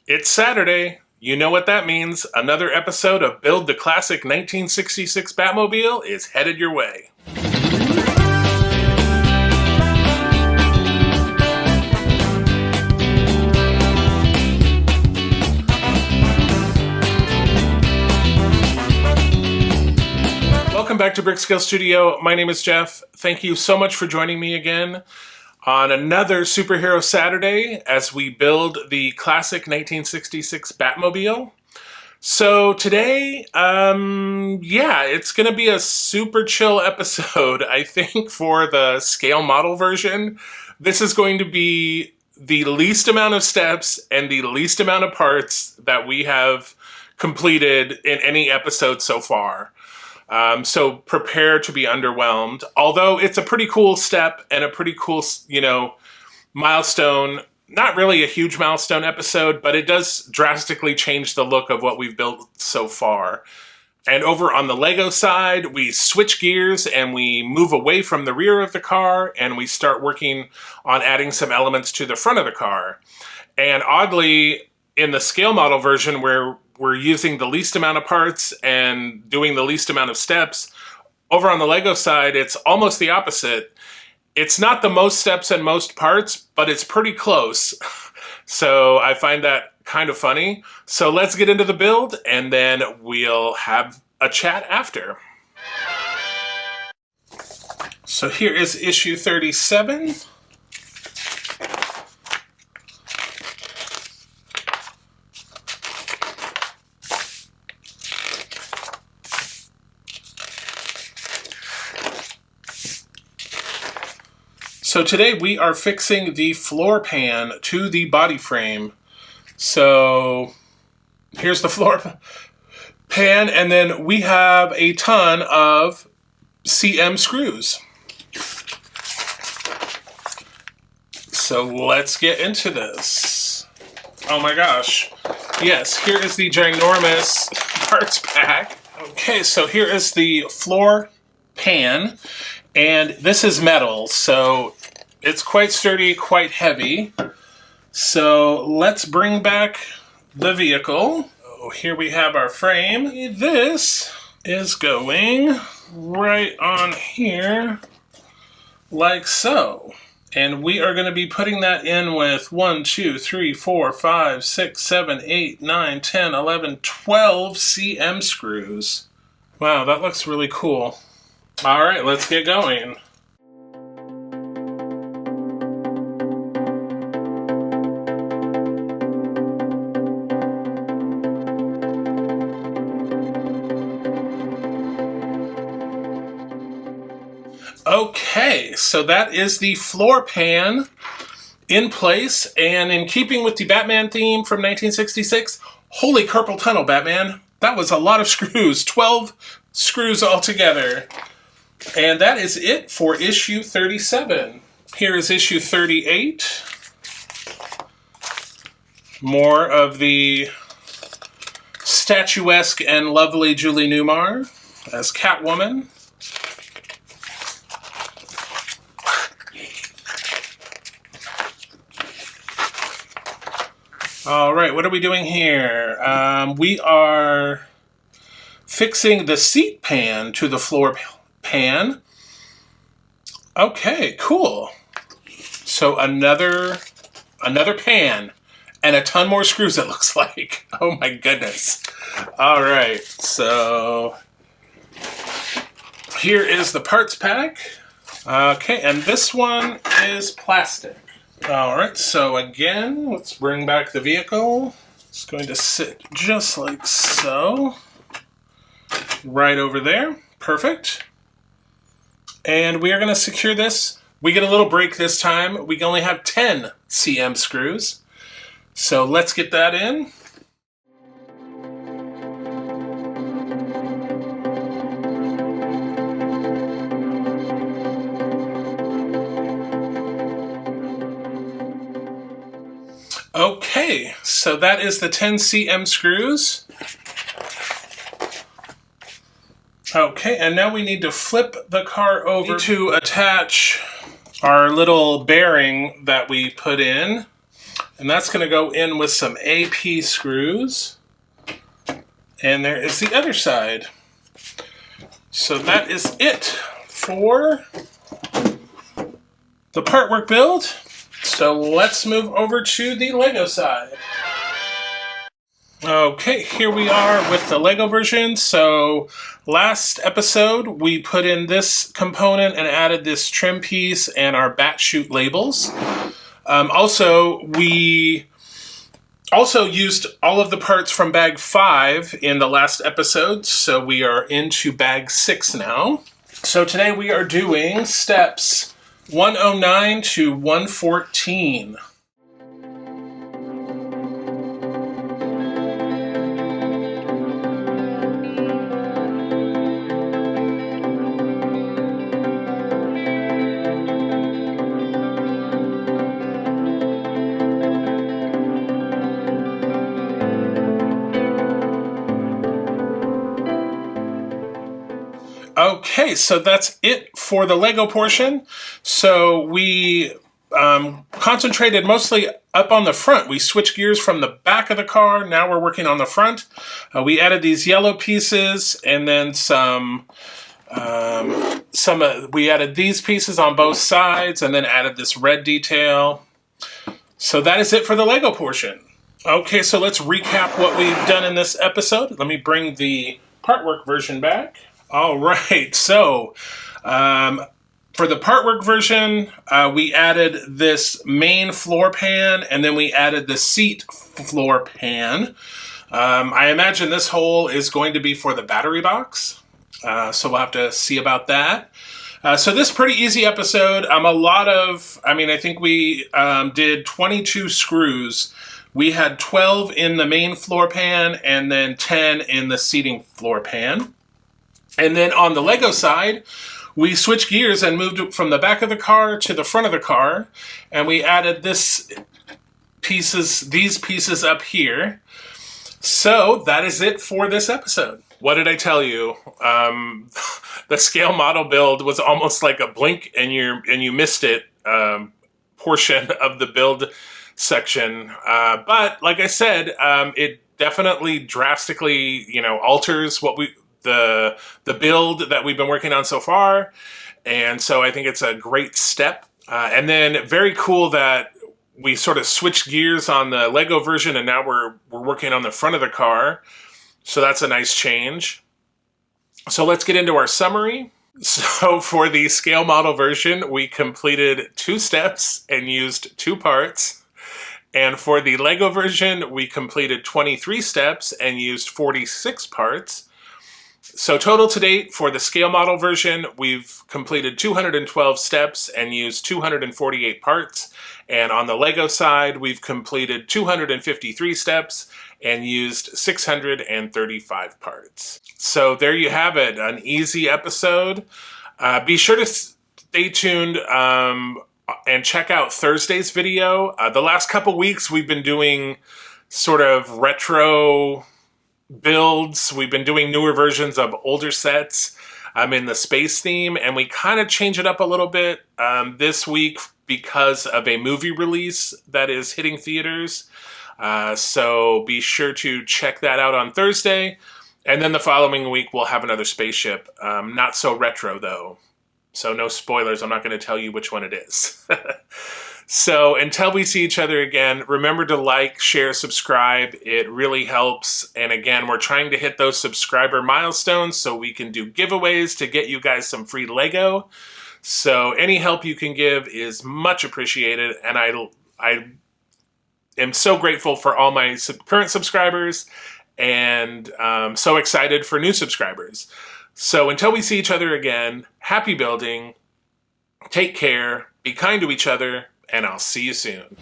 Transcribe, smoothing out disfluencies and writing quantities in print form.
It's Saturday. You know what that means. Another episode of Build the Classic 1966 Batmobile is headed your way. Welcome back to Brickscale Studio. My name is Jeff. Thank you so much for joining me again on another Superhero Saturday as we build the classic 1966 Batmobile. So today, it's going to be a super chill episode, I think, for the scale model version. This is going to be the least amount of steps and the least amount of parts that we have completed in any episode so far. So prepare to be underwhelmed. Although it's a pretty cool step and a pretty cool, milestone. Not really a huge milestone episode, but it does drastically change the look of what we've built so far. And over on the Lego side, we switch gears and we move away from the rear of the car and we start working on adding some elements to the front of the car. And oddly, in the scale model version where we're using the least amount of parts and doing the least amount of steps, over on the Lego side, it's almost the opposite. It's not the most steps and most parts, but it's pretty close. So I find that kind of funny. So let's get into the build and then we'll have a chat after. So here is issue 37. So today we are fixing the floor pan to the body frame. So here's the floor pan, and then we have a ton of CM screws. So let's get into this. Oh my gosh. Yes, here is the ginormous parts pack. Okay, so here is the floor pan, and this is metal, so it's quite sturdy, quite heavy. So let's bring back the vehicle. Oh, here we have our frame. This is going right on here, like so. And we are going to be putting that in with 1, 2, 3, 4, 5, 6, 7, 8, 9, 10, 11, 12 CM screws. Wow, that looks really cool. All right, let's get going. Okay, so that is the floor pan in place, and in keeping with the Batman theme from 1966, holy carpal tunnel, Batman. That was a lot of screws, 12 screws altogether. And that is it for issue 37. Here is issue 38. More of the statuesque and lovely Julie Newmar as Catwoman. All right, what are we doing here? We are fixing the seat pan to the floor pan. Okay, cool. So another pan and a ton more screws, it looks like. Oh my goodness. All right, so here is the parts pack. Okay, and this one is plastic. All right, so again, let's bring back the vehicle. It's going to sit just like so. Right over there. Perfect. And we are going to secure this. We get a little break this time. We only have 10 CM screws. So let's get that in. Okay, so that is the 10 CM screws. Okay, and now we need to flip the car over to attach our little bearing that we put in. And that's going to go in with some AP screws. And there is the other side. So that is it for the part work build. So let's move over to the Lego side. Okay, here we are with the Lego version. So last episode, we put in this component and added this trim piece and our bat chute labels. We also used all of the parts from bag 5 in the last episode, so we are into bag 6 now. So today we are doing steps 109 to 114. Okay, so that's it for the Lego portion. So we concentrated mostly up on the front. We switched gears from the back of the car. Now we're working on the front. We added these yellow pieces and then we added these pieces on both sides and then added this red detail. So that is it for the Lego portion. Okay, so let's recap what we've done in this episode. Let me bring the part work version back. All right, so for the part work version, we added this main floor pan, and then we added the seat floor pan. I imagine this hole is going to be for the battery box, so we'll have to see about that. So this pretty easy episode. I think we did 22 screws. We had 12 in the main floor pan, and then 10 in the seating floor pan. And then on the Lego side, we switched gears and moved from the back of the car to the front of the car. And we added these pieces up here. So that is it for this episode. What did I tell you? The scale model build was almost like a blink and you missed it portion of the build section. But like I said, it definitely drastically, alters the build that we've been working on so far. And so I think it's a great step. And then very cool that we sort of switched gears on the Lego version and now we're working on the front of the car. So that's a nice change. So let's get into our summary. So for the scale model version, we completed 2 steps and used 2 parts. And for the Lego version, we completed 23 steps and used 46 parts. So total to date for the scale model version, we've completed 212 steps and used 248 parts. And on the Lego side, we've completed 253 steps and used 635 parts. So there you have it, an easy episode. Be sure to stay tuned and check out Thursday's video. The last couple weeks, we've been doing sort of retro builds. We've been doing newer versions of older sets in the space theme, and we kind of change it up a little bit this week because of a movie release that is hitting theaters. So be sure to check that out on Thursday, and then the following week we'll have another spaceship. Not so retro though, so no spoilers. I'm not going to tell you which one it is. So until we see each other again, remember to like, share, subscribe. It really helps. And again, we're trying to hit those subscriber milestones so we can do giveaways to get you guys some free Lego. So any help you can give is much appreciated. And I am so grateful for all my current subscribers and so excited for new subscribers. So until we see each other again, happy building, take care, be kind to each other, and I'll see you soon.